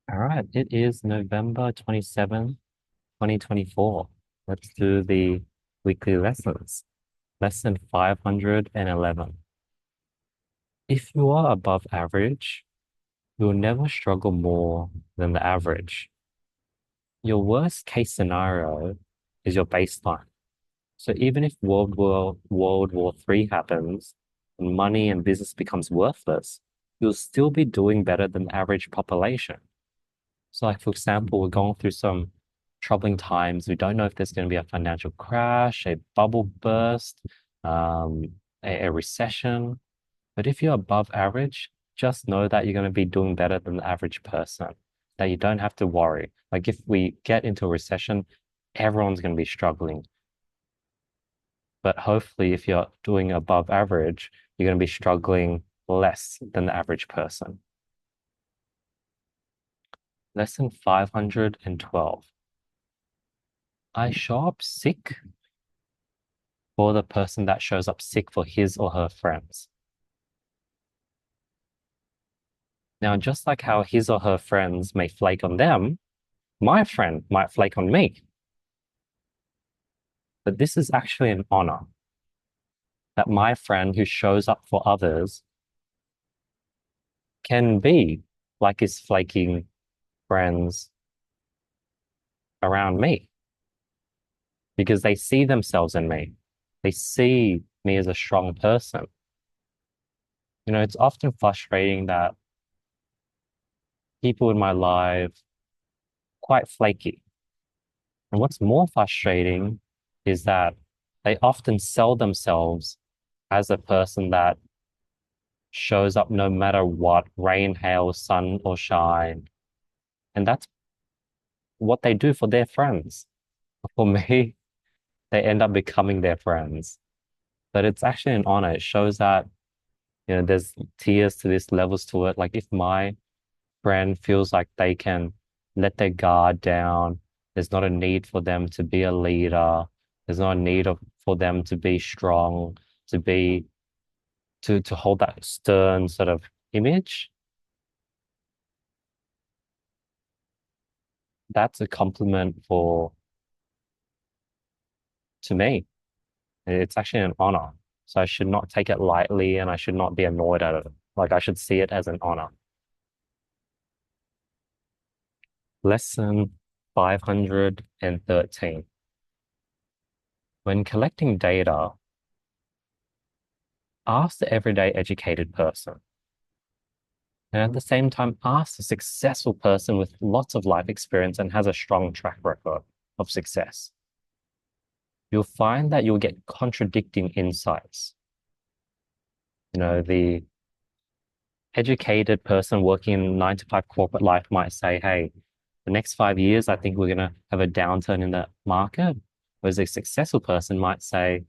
All right, it is November 27th, 2024. Let's do the weekly lessons. Lesson 511. If you are above average, you'll never struggle more than the average. Your worst case scenario is your baseline. So even if World War III happens and money and business becomes worthless, you'll still be doing better than the average population. So, like for example, we're going through some troubling times. We don't know if there's going to be a financial crash, a bubble burst, um, a recession. But if you're above average, just know that you're going to be doing better than the average person, that you don't have to worry. Like if we get into a recession, everyone's going to be struggling. But hopefully, if you're doing above average, you're going to be struggling less than the average person. Lesson 512. I show up sick for the person that shows up sick for his or her friends. Now, just like how his or her friends may flake on them, my friend might flake on me. But this is actually an honor that my friend who shows up for others can be like his flaking friends around me because they see themselves in me. They see me as a strong person. It's often frustrating that people in my life quite flaky. And what's more frustrating is that they often sell themselves as a person that shows up no matter what, rain, hail, sun, or shine. And that's what they do for their friends. For me, they end up becoming their friends. But it's actually an honor. It shows that, there's tiers to this, levels to it. Like if my friend feels like they can let their guard down. There's not a need for them to be a leader. There's not a need for them to be strong, to be to hold that stern sort of image. That's a compliment for to me. It's actually an honor. So I should not take it lightly and I should not be annoyed at it. Like I should see it as an honor. Lesson 513. When collecting data, ask the everyday educated person. And at the same time, ask a successful person with lots of life experience and has a strong track record of success. You'll find that you'll get contradicting insights. The educated person working in 9 to 5 corporate life might say, hey, the next 5 years, I think we're going to have a downturn in the market. Whereas a successful person might say,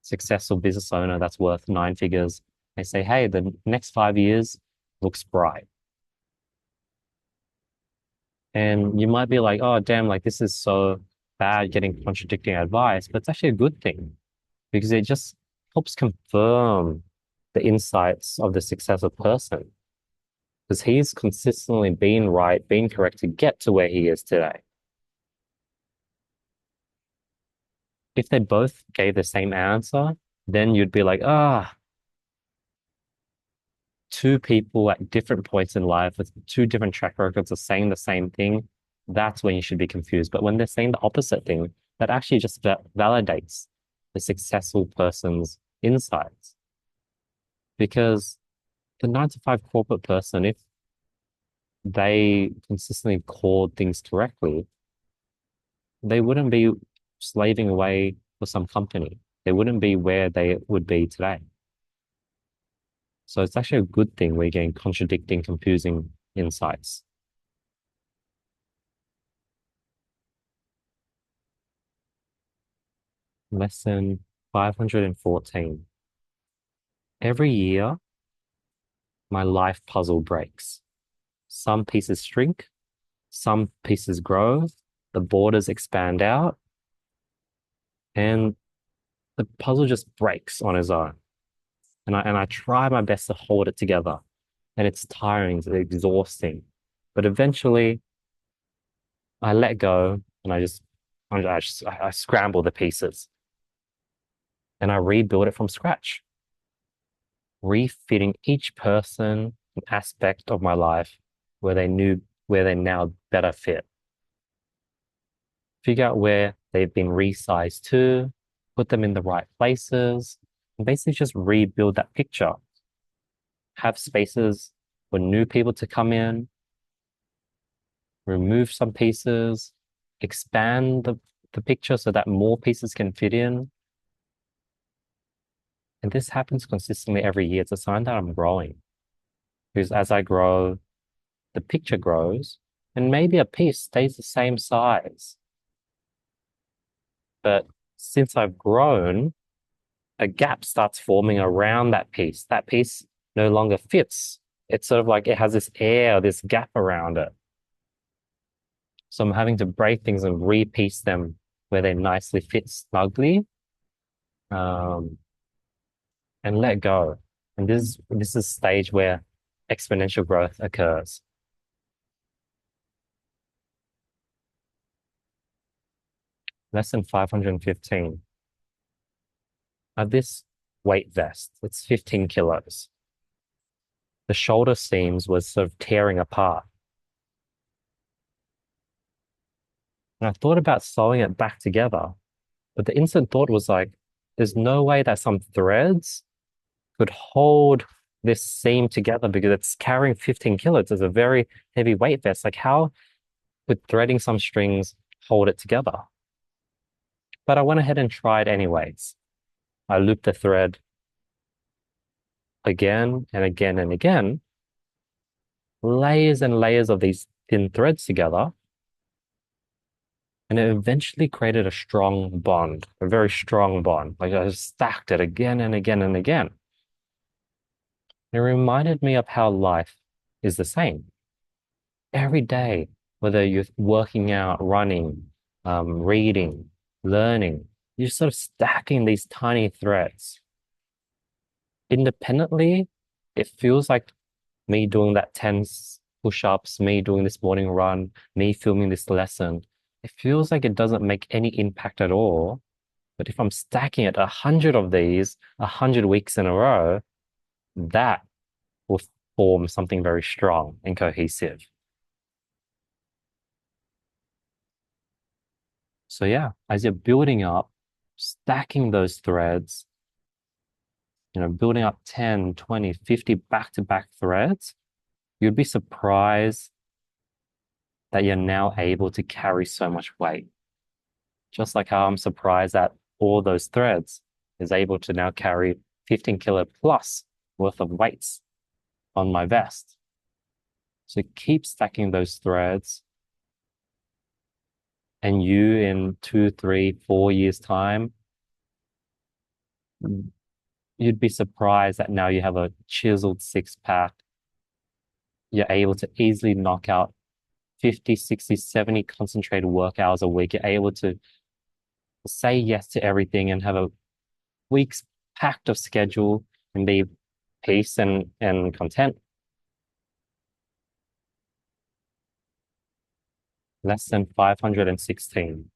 successful business owner that's worth 9 figures, they say, hey, the next 5 years looks bright. And you might be like, oh, damn, like this is so bad getting contradicting advice, but it's actually a good thing because it just helps confirm the insights of the successful person because he's consistently been right, been correct to get to where he is today. If they both gave the same answer, then you'd be like, two people at different points in life with two different track records are saying the same thing. That's when you should be confused. But when they're saying the opposite thing, that actually just validates the successful person's insights. Because the 9 to 5 corporate person, if they consistently called things correctly, they wouldn't be slaving away for some company. They wouldn't be where they would be today. So it's actually a good thing we're getting contradicting, confusing insights. Lesson 514. Every year, my life puzzle breaks. Some pieces shrink, some pieces grow, the borders expand out, and the puzzle just breaks on its own. And I try my best to hold it together. And it's tiring, it's exhausting. But eventually I let go and I scramble the pieces and I rebuild it from scratch, refitting each person and aspect of my life where they now better fit. Figure out where they've been resized to, put them in the right places, and basically just rebuild that picture. Have spaces for new people to come in, remove some pieces, expand the picture so that more pieces can fit in. And this happens consistently every year. It's a sign that I'm growing. Because as I grow, the picture grows, and maybe a piece stays the same size. But since I've grown, a gap starts forming around that piece. That piece no longer fits. It's sort of like it has this air, this gap around it. So I'm having to break things and repiece them where they nicely fit snugly, um, and let go. And this is stage where exponential growth occurs. Lesson 515. This weight vest, it's 15 kilos. The shoulder seams was sort of tearing apart. And I thought about sewing it back together, but the instant thought was like, there's no way that some threads could hold this seam together because it's carrying 15 kilos. It's a very heavy weight vest. Like, how could threading some strings hold it together? But I went ahead and tried anyways. I looped the thread again and again and again, layers and layers of these thin threads together. And it eventually created a strong bond, a very strong bond. Like I just stacked it again and again and again. It reminded me of how life is the same. Every day, whether you're working out, running, reading, learning, you're sort of stacking these tiny threads. Independently, it feels like me doing that 10 push-ups, me doing this morning run, me filming this lesson. It feels like it doesn't make any impact at all. But if I'm stacking it 100 of these, 100 weeks in a row, that will form something very strong and cohesive. So yeah, as you're building up, stacking those threads, building up 10, 20, 50 back-to-back threads, you'd be surprised that you're now able to carry so much weight. Just like how I'm surprised that all those threads is able to now carry 15 kilo plus worth of weights on my vest. So keep stacking those threads, and you in 2, 3, 4 years' time, you'd be surprised that now you have a chiseled six pack. You're able to easily knock out 50, 60, 70 concentrated work hours a week. You're able to say yes to everything and have a week's packed of schedule and be peace and content. Lesson 516.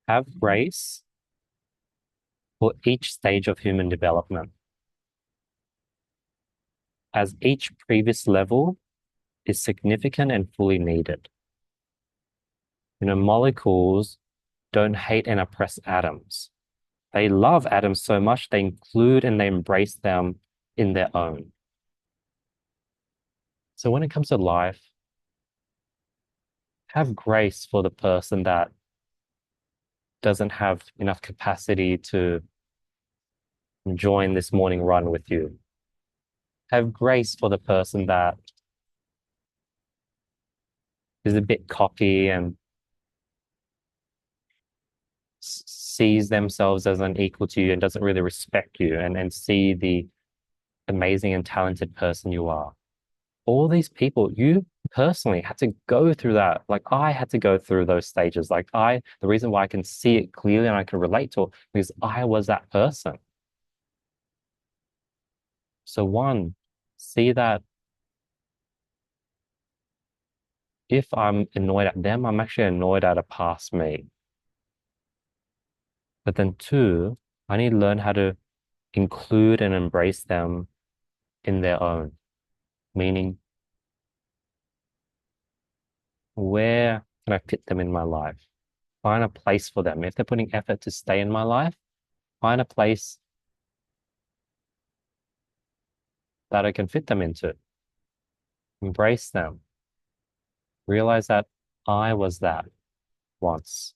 Have grace for each stage of human development, as each previous level is significant and fully needed. Molecules don't hate and oppress atoms. They love atoms so much they include and they embrace them in their own. So when it comes to life, have grace for the person that doesn't have enough capacity to join this morning run with you. Have grace for the person that is a bit cocky and sees themselves as unequal to you and doesn't really respect you and see the amazing and talented person you are. All these people, you personally had to go through that. Like I had to go through those stages. The reason why I can see it clearly and I can relate to it because I was that person. So one, see that if I'm annoyed at them, I'm actually annoyed at a past me. But then two, I need to learn how to include and embrace them in their own, meaning where can I fit them in my life? Find a place for them. If they're putting effort to stay in my life, find a place that I can fit them into. Embrace them. Realize that I was that once.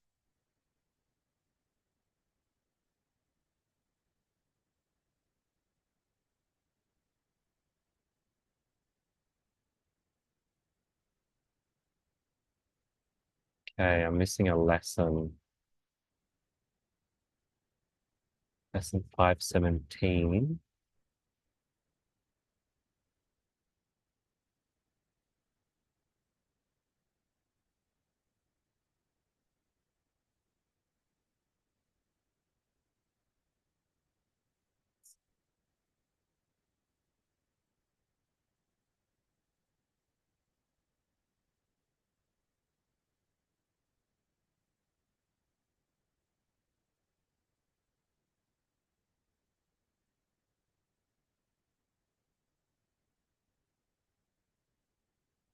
Okay, I'm missing a lesson. Lesson 517.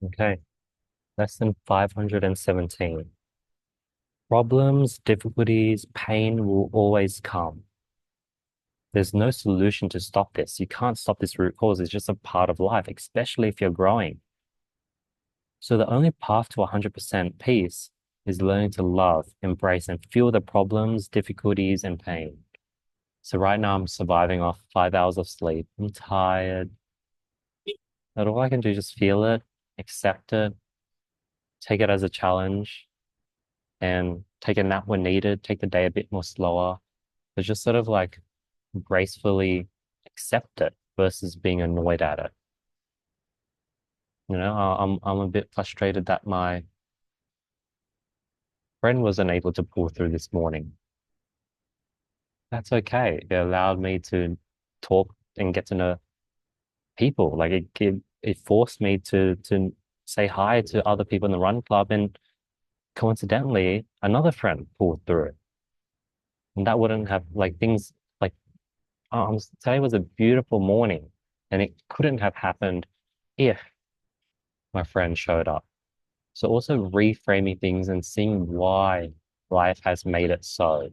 Okay, lesson 517. Problems, difficulties, pain will always come. There's no solution to stop this. You can't stop this root cause. It's just a part of life, especially if you're growing. So the only path to 100% peace is learning to love, embrace, and feel the problems, difficulties, and pain. So right now I'm surviving off 5 hours of sleep. I'm tired. But all I can do is just feel it, accept it, take it as a challenge, and take a nap when needed, take the day a bit more slower, but just sort of like gracefully accept it versus being annoyed at it. I'm a bit frustrated that my friend wasn't able to pull through this morning. That's okay. It allowed me to talk and get to know people. Like it forced me to say hi to other people in the run club, and coincidentally, another friend pulled through. And that wouldn't have like things like today was a beautiful morning, and it couldn't have happened if my friend showed up. So also reframing things and seeing why life has made it so.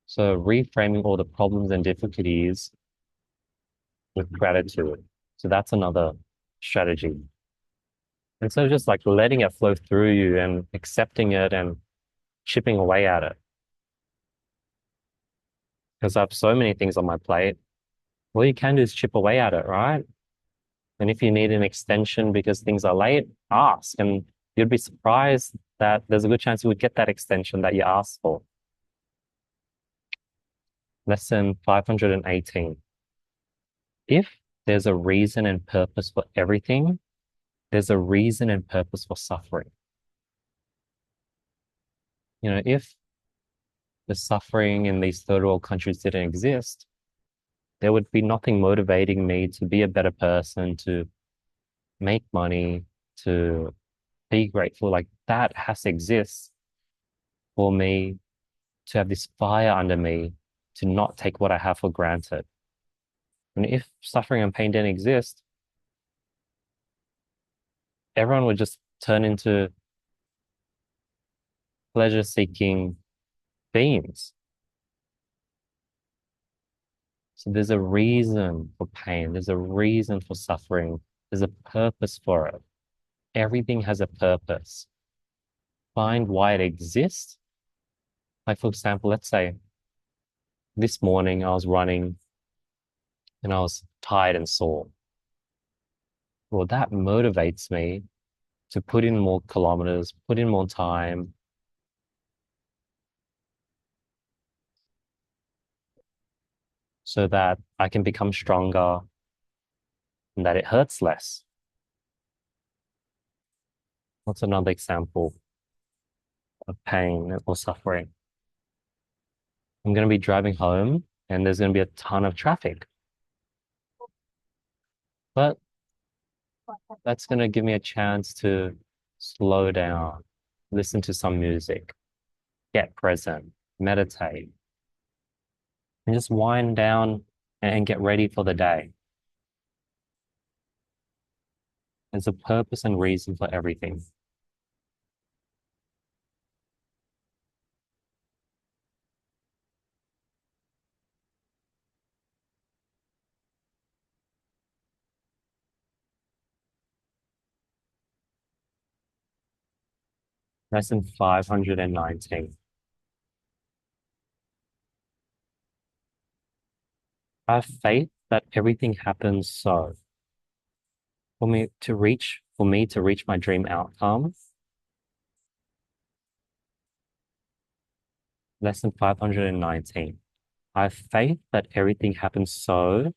So reframing all the problems and difficulties with gratitude. So that's another strategy. And so just like letting it flow through you and accepting it and chipping away at it. Because I have so many things on my plate. All you can do is chip away at it, right? And if you need an extension because things are late, ask. And you'd be surprised that there's a good chance you would get that extension that you asked for. Lesson 518. If there's a reason and purpose for everything, there's a reason and purpose for suffering. If the suffering in these third world countries didn't exist, there would be nothing motivating me to be a better person, to make money, to be grateful. Like that has to exist for me to have this fire under me, to not take what I have for granted. And if suffering and pain didn't exist, everyone would just turn into pleasure seeking beings. So there's a reason for pain, there's a reason for suffering, there's a purpose for it. Everything has a purpose. Find why it exists. Like, for example, let's say this morning I was running and I was tired and sore. Well, that motivates me to put in more kilometers, put in more time, so that I can become stronger and that it hurts less. What's another example of pain or suffering? I'm going to be driving home and there's going to be a ton of traffic, but that's going to give me a chance to slow down, listen to some music, get present, meditate, and just wind down and get ready for the day. There's a purpose and reason for everything. Lesson 519. I have faith that everything happens so for me to reach my dream outcome. Lesson 519. I have faith that everything happens so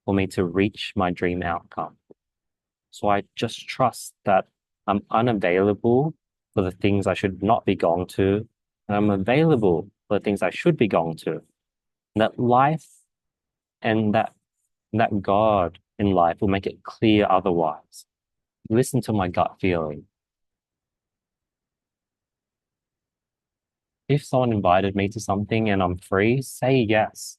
for me to reach my dream outcome. So I just trust that I'm unavailable for the things I should not be going to, and I'm available for the things I should be going to. And that life and that God in life will make it clear otherwise. Listen to my gut feeling. If someone invited me to something and I'm free, say yes.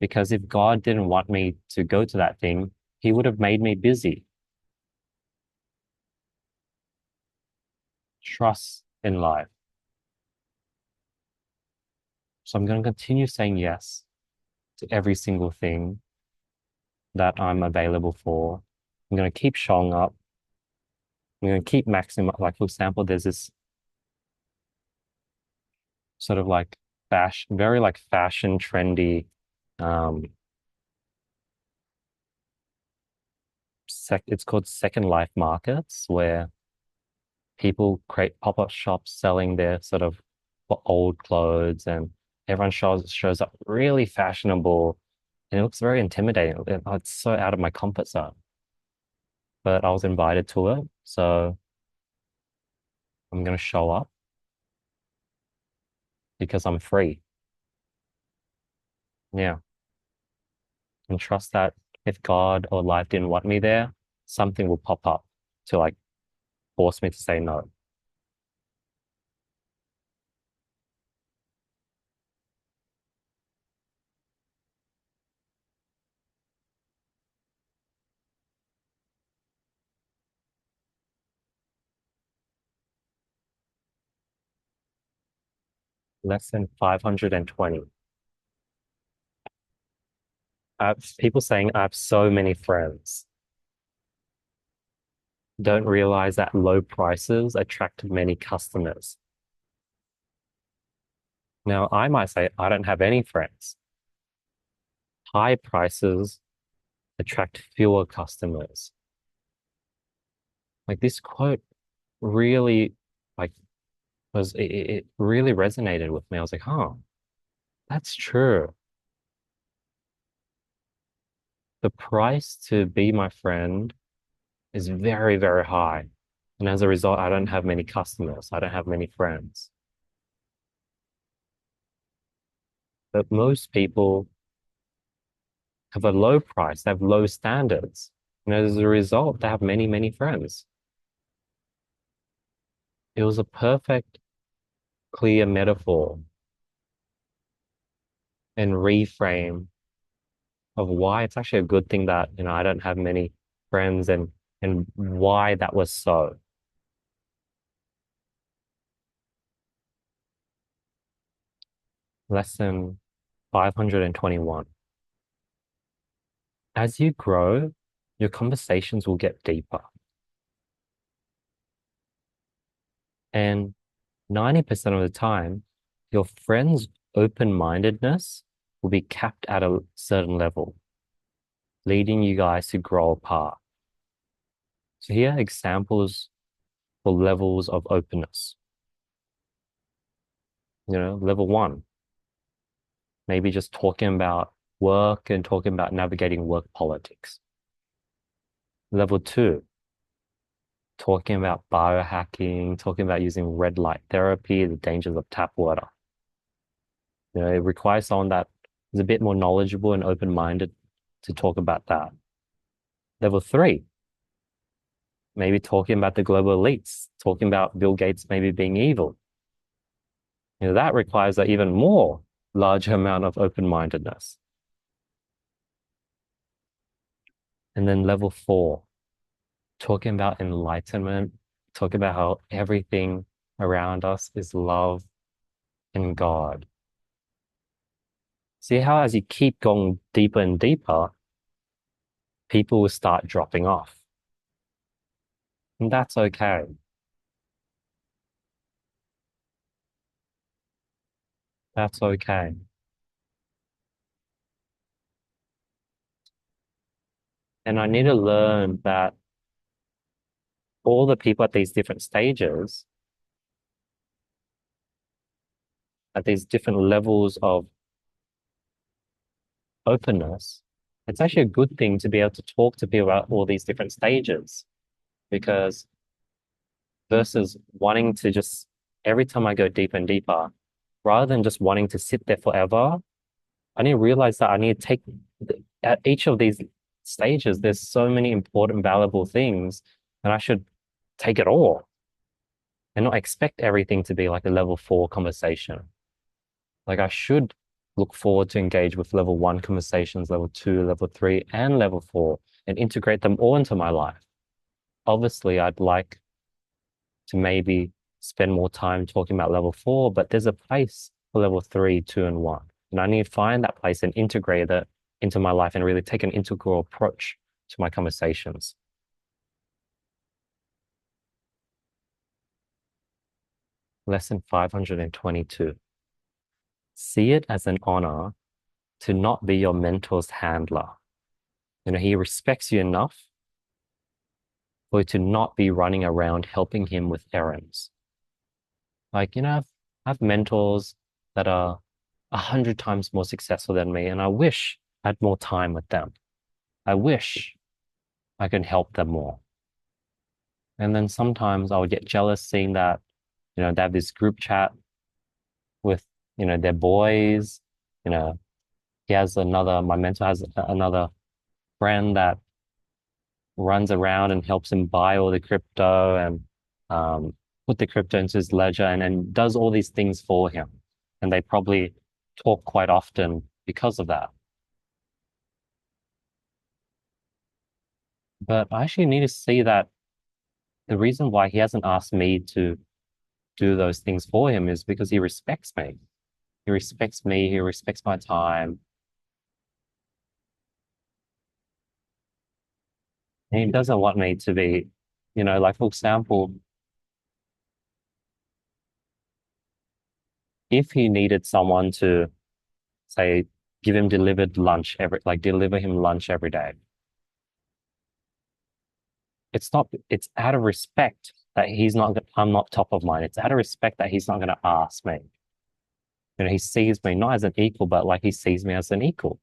Because if God didn't want me to go to that thing, He would have made me busy. Trust in life. So I'm going to continue saying yes to every single thing that I'm available for. I'm going to keep showing up. I'm going to keep maximum. Like, for example, there's this sort of like fashion, very like fashion trendy, um, it's called Second Life markets, where people create pop-up shops selling their sort of old clothes, and everyone shows up really fashionable, and it looks very intimidating. It's so out of my comfort zone, but I was invited to it, so I'm going to show up because I'm free. Yeah, and trust that if God or life didn't want me there, something will pop up to like force me to say no. Lesson 520. People saying I have so many friends don't realize that low prices attract many customers. Now, I might say I don't have any friends. High prices attract fewer customers. Like this quote really like it really resonated with me. I was like, huh, that's true. The price to be my friend is very, very high. And as a result, I don't have many customers. I don't have many friends. But most people have a low price, they have low standards. And as a result, they have many, many friends. It was a perfect, clear metaphor and reframe of why it's actually a good thing that, I don't have many friends and why that was so. Lesson 521. As you grow, your conversations will get deeper. And 90% of the time, your friends' open-mindedness will be capped at a certain level, leading you guys to grow apart. So here are examples for levels of openness. Level one, maybe just talking about work and talking about navigating work politics. Level two, talking about biohacking, talking about using red light therapy, the dangers of tap water. It requires someone that is a bit more knowledgeable and open-minded to talk about that. Level three, maybe talking about the global elites, talking about Bill Gates maybe being evil. That requires an even more large amount of open-mindedness. And then level four, talking about enlightenment, talking about how everything around us is love and God. See how as you keep going deeper and deeper, people will start dropping off. And that's okay. That's okay. And I need to learn that all the people at these different stages, at these different levels of openness, it's actually a good thing to be able to talk to people about all these different stages because versus wanting to just every time I go deeper and deeper, rather than just wanting to sit there forever, I need to realize that I need to take at each of these stages, there's so many important, valuable things, and I should take it all and not expect everything to be like a level four conversation. Like I should look forward to engage with level one conversations, level two, level three, and level four, and integrate them all into my life. Obviously, I'd like to maybe spend more time talking about level four, but there's a place for level three, two, and one. And I need to find that place and integrate it into my life and really take an integral approach to my conversations. Lesson 522. See it as an honor to not be your mentor's handler. He respects you enough for you to not be running around helping him with errands. Like, I have mentors that are 100 times more successful than me, and I wish I had more time with them. I wish I could help them more. And then sometimes I would get jealous seeing that, they have this group chat with, their boys. You know, my mentor has another friend that runs around and helps him buy all the crypto and put the crypto into his ledger and does all these things for him. And they probably talk quite often because of that. But I actually need to see that the reason why he hasn't asked me to do those things for him is because he respects me. He respects me, he respects my time, and he doesn't want me to be, like for example, if he needed someone to say give him delivered lunch deliver him lunch every day. It's out of respect that I'm not top of mind. It's out of respect that he's not going to ask me. He sees me not as an equal, but like he sees me as an equal.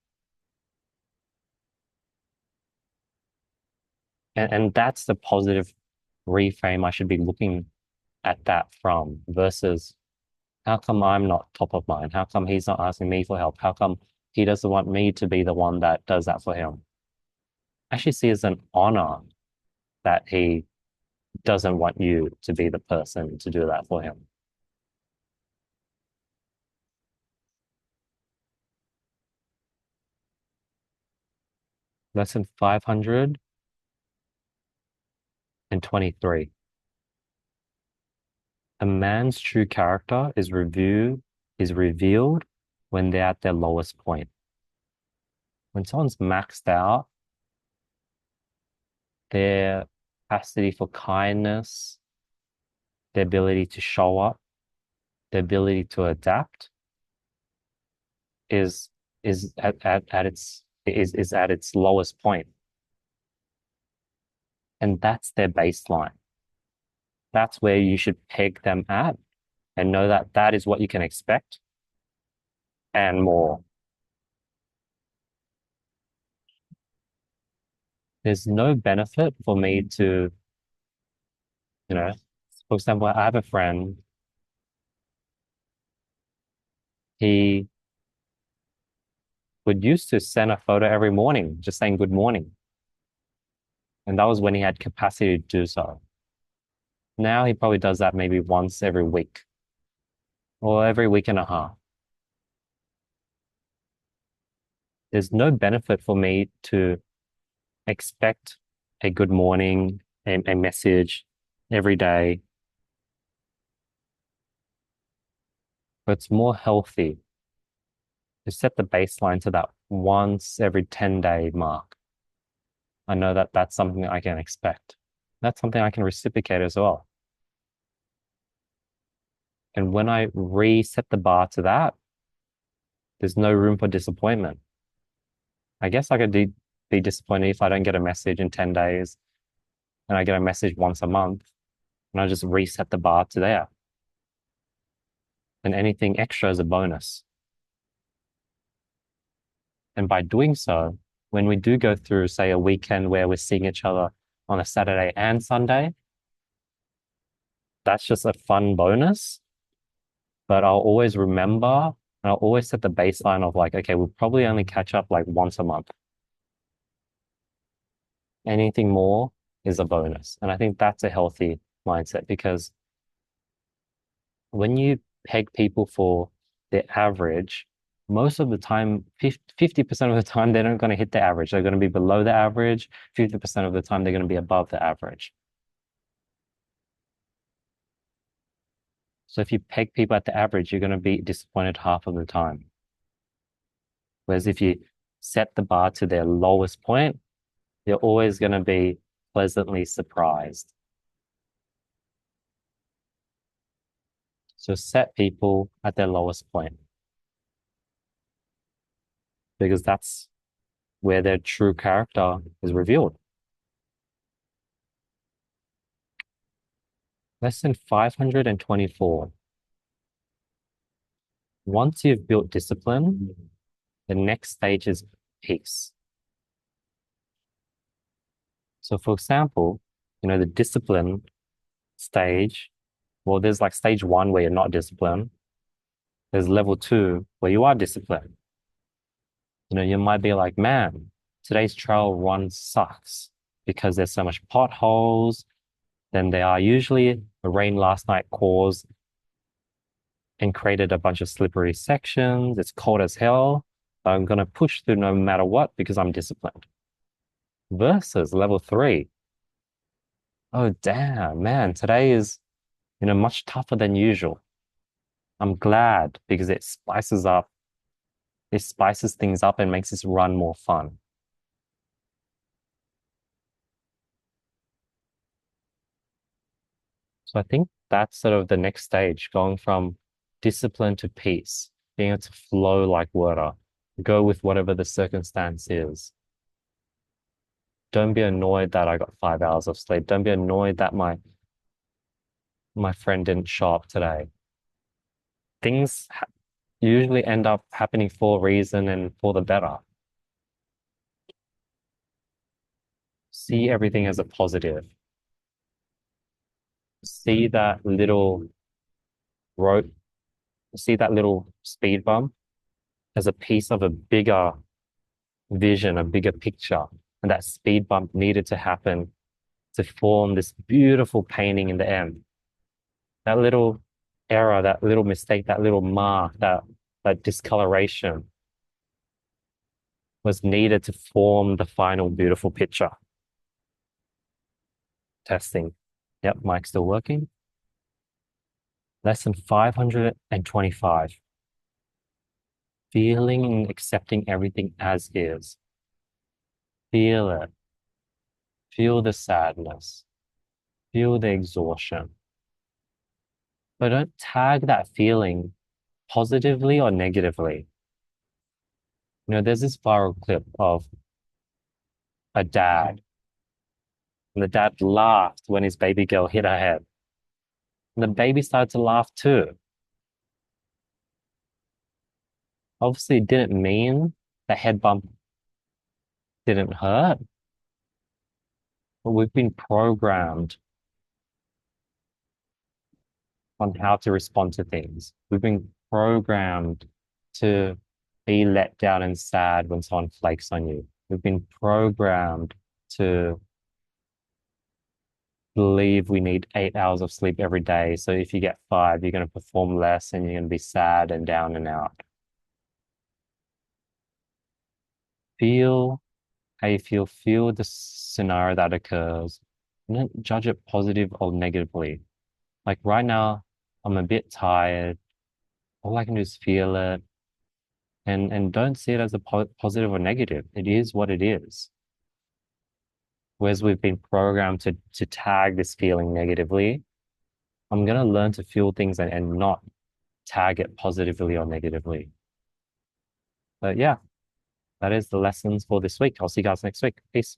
And that's the positive reframe I should be looking at that from versus how come I'm not top of mind? How come he's not asking me for help? How come he doesn't want me to be the one that does that for him? I actually see it as an honor that he doesn't want you to be the person to do that for him. Lesson 523. A man's true character is revealed when they're at their lowest point. When someone's maxed out, their capacity for kindness, their ability to show up, their ability to adapt is is at its lowest point. And that's their baseline. That's where you should peg them at and know that that is what you can expect and more. There's no benefit for me to, you know, for example, I have a friend, he would used to send a photo every morning just saying good morning. And that was when he had capacity to do so. Now he probably does that maybe once every week or every week and a half. There's no benefit for me to expect a good morning, a message every day, but it's more healthy to set the baseline to that once every 10-day mark. I know that that's something I can expect. That's something I can reciprocate as well. And when I reset the bar to that, there's no room for disappointment. I guess I could be disappointed if I don't get a message in 10 days and I get a message once a month and I just reset the bar to there. And anything extra is a bonus. And by doing so, when we do go through, say, a weekend where we're seeing each other on a Saturday and Sunday, that's just a fun bonus. But I'll always remember and I'll always set the baseline of like, okay, we'll probably only catch up like once a month. Anything more is a bonus. And I think that's a healthy mindset because when you peg people for their average, most of the time, 50% of the time, they're not going to hit the average. They're going to be below the average. 50% of the time, they're going to be above the average. So if you peg people at the average, you're going to be disappointed half of the time. Whereas if you set the bar to their lowest point, you're always going to be pleasantly surprised. So set people at their lowest point because that's where their true character is revealed. Lesson 524. Once you've built discipline, the next stage is peace. So for example, the discipline stage, well, there's like stage 1 where you're not disciplined. There's level 2 where you are disciplined. You might be like, man, today's trail run sucks because there's so much potholes than there are usually. The rain last night caused and created a bunch of slippery sections. It's cold as hell, but I'm going to push through no matter what because I'm disciplined. Versus level 3. Oh, damn, man, today is, much tougher than usual. I'm glad because it spices things up and makes this run more fun. So I think that's sort of the next stage, going from discipline to peace, being able to flow like water, go with whatever the circumstance is. Don't be annoyed that I got 5 hours of sleep. Don't be annoyed that my friend didn't show up today. Things usually end up happening for a reason and for the better. See everything as a positive. See that little road, see that little speed bump as a piece of a bigger vision, a bigger picture. And that speed bump needed to happen to form this beautiful painting in the end. That little error, that little mistake, that little mark, that discoloration was needed to form the final beautiful picture. Testing. Yep, mic's still working. Lesson 525. Feeling and accepting everything as is. Feel it. Feel the sadness. Feel the exhaustion. But don't tag that feeling positively or negatively. There's this viral clip of a dad, and the dad laughed when his baby girl hit her head. And the baby started to laugh too. Obviously, it didn't mean the head bump didn't hurt, but we've been programmed on how to respond to things. We've been programmed to be let down and sad when someone flakes on you. We've been programmed to believe we need 8 hours of sleep every day. So if you get five, you're going to perform less and you're going to be sad and down and out. Feel how you feel the scenario that occurs. And don't judge it positive or negatively. Like right now, I'm a bit tired. All I can do is feel it and don't see it as a positive or negative. It is what it is. Whereas we've been programmed to tag this feeling negatively, I'm gonna learn to feel things and not tag it positively or negatively. But yeah, that is the lessons for this week. I'll see you guys next week. Peace.